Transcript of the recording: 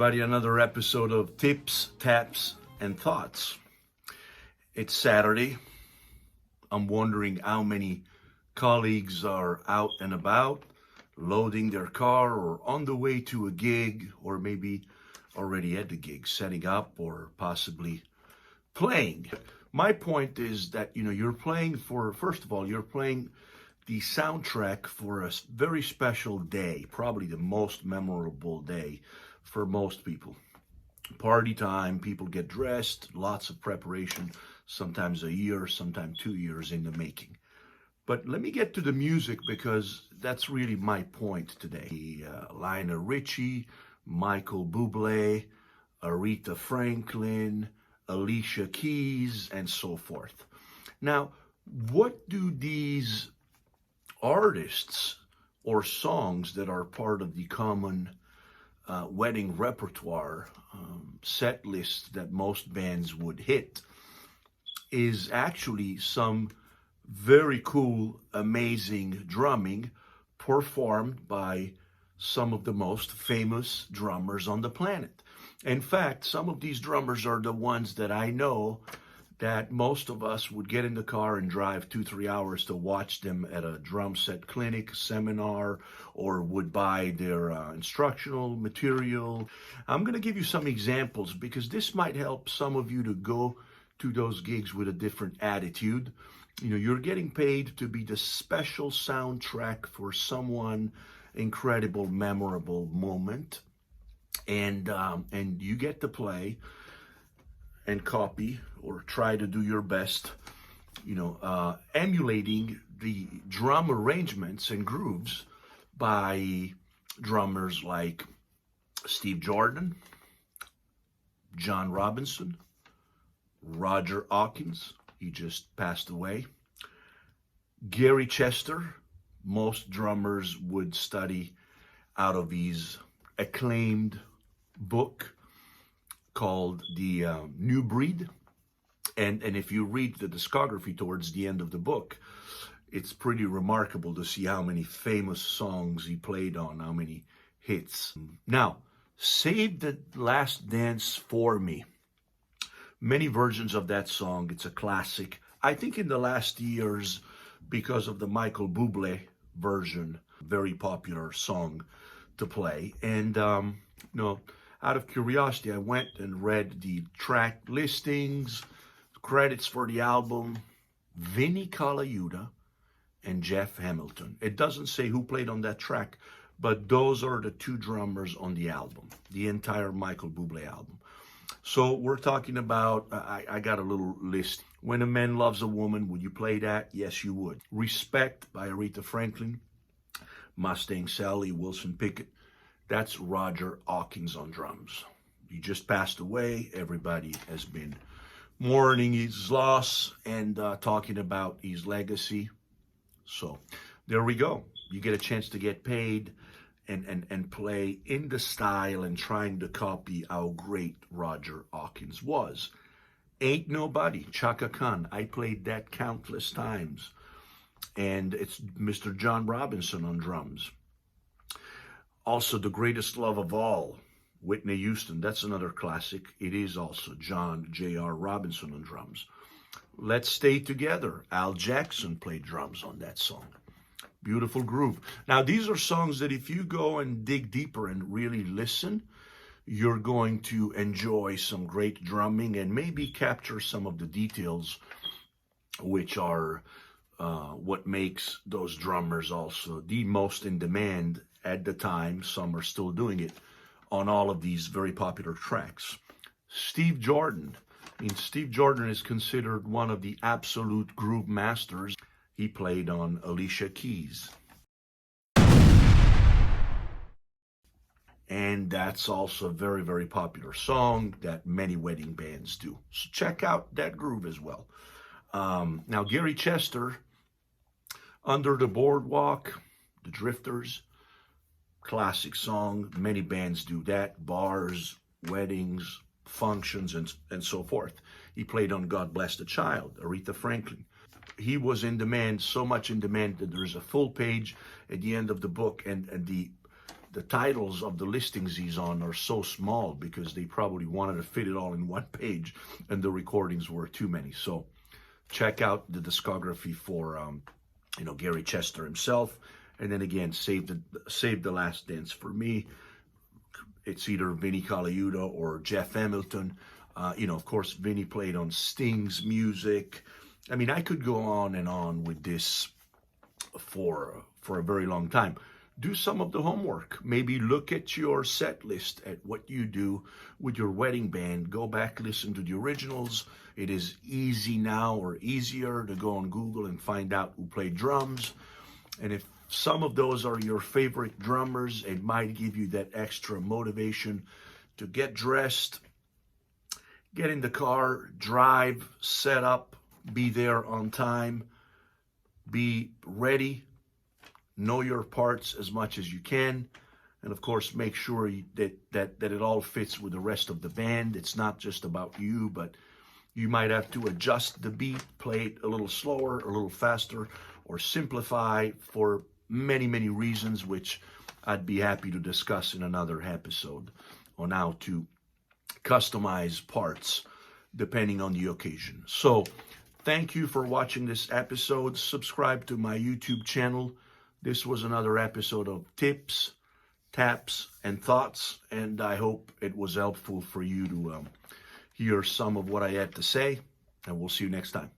everybody, another episode of Tips, Taps, and Thoughts. It's Saturday. I'm wondering how many colleagues are out and about, loading their car or on the way to a gig, or maybe already at the gig, setting up or possibly playing. My point is that, you're playing first of all, you're playing the soundtrack for a very special day, probably the most memorable day for most people. Party time, people get dressed, lots of preparation, sometimes a year, sometimes 2 years in the making. But let me get to the music because that's really my point today. Lionel Richie, Michael Bublé, Aretha Franklin, Alicia Keys, and so forth. Now, what do these artists or songs that are part of the common wedding repertoire set list that most bands would hit is actually some very cool, amazing drumming performed by some of the most famous drummers on the planet. In fact, some of these drummers are the ones that I know that most of us would get in the car and drive 2-3 hours to watch them at a drum set clinic, seminar, or would buy their instructional material. I'm going to give you some examples because this might help some of you to go to those gigs with a different attitude. You're getting paid to be the special soundtrack for someone incredible, memorable moment, and you get to play and copy or try to do your best, emulating the drum arrangements and grooves by drummers like Steve Jordan, John Robinson, Roger Hawkins, he just passed away, Gary Chester. Most drummers would study out of his acclaimed book called The New Breed. And if you read the discography towards the end of the book, it's pretty remarkable to see how many famous songs he played on, how many hits. Now, Save the Last Dance for Me. Many versions of that song. It's a classic. I think in the last years, because of the Michael Bublé version, very popular song to play. And, out of curiosity, I went and read the track listings, credits for the album. Vinnie Colaiuta and Jeff Hamilton. It doesn't say who played on that track, but those are the two drummers on the album, the entire Michael Bublé album. So we're talking about, I got a little list. When a Man Loves a Woman, would you play that? Yes, you would. Respect by Aretha Franklin, Mustang Sally, Wilson Pickett. That's Roger Hawkins on drums. He just passed away. Everybody has been mourning his loss and talking about his legacy. So there we go. You get a chance to get paid and play in the style and trying to copy how great Roger Hawkins was. Ain't Nobody, Chaka Khan. I played that countless times. And it's Mr. John Robinson on drums. Also, The Greatest Love of All, Whitney Houston. That's another classic. It is also John J.R. Robinson on drums. Let's Stay Together. Al Jackson played drums on that song. Beautiful groove. Now, these are songs that if you go and dig deeper and really listen, you're going to enjoy some great drumming and maybe capture some of the details, which are what makes those drummers also the most in demand at the time. Some are still doing it on all of these very popular tracks. Steve Jordan. Steve Jordan is considered one of the absolute groove masters. He played on Alicia Keys. And that's also a very, very popular song that many wedding bands do. So check out that groove as well. Now, Gary Chester, Under the Boardwalk, The Drifters, classic song. Many bands do that. Bars, weddings, functions, and so forth. He played on God Bless the Child, Aretha Franklin. He was in demand, so much in demand that there's a full page at the end of the book, and the the titles of the listings he's on are so small because they probably wanted to fit it all in one page, and the recordings were too many. So check out the discography for Gary Chester himself, and then again, Save the Last Dance for me. It's either Vinnie Colaiuta or Jeff Hamilton. Of course, Vinnie played on Sting's music. I mean, I could go on and on with this for a very long time. Do some of the homework. Maybe look at your set list, at what you do with your wedding band. Go back, listen to the originals. It is easy now, or easier, to go on Google and find out who played drums. And if some of those are your favorite drummers, it might give you that extra motivation to get dressed, get in the car, drive, set up, be there on time, be ready, know your parts as much as you can, and of course make sure that it all fits with the rest of the band. It's not just about you, but you might have to adjust the beat, play it a little slower, a little faster, or simplify for many, many reasons, which I'd be happy to discuss in another episode on how to customize parts depending on the occasion. So thank you for watching this episode. Subscribe to my YouTube channel. This was another episode of Tips, Taps, and Thoughts, and I hope it was helpful for you to hear some of what I had to say, and we'll see you next time.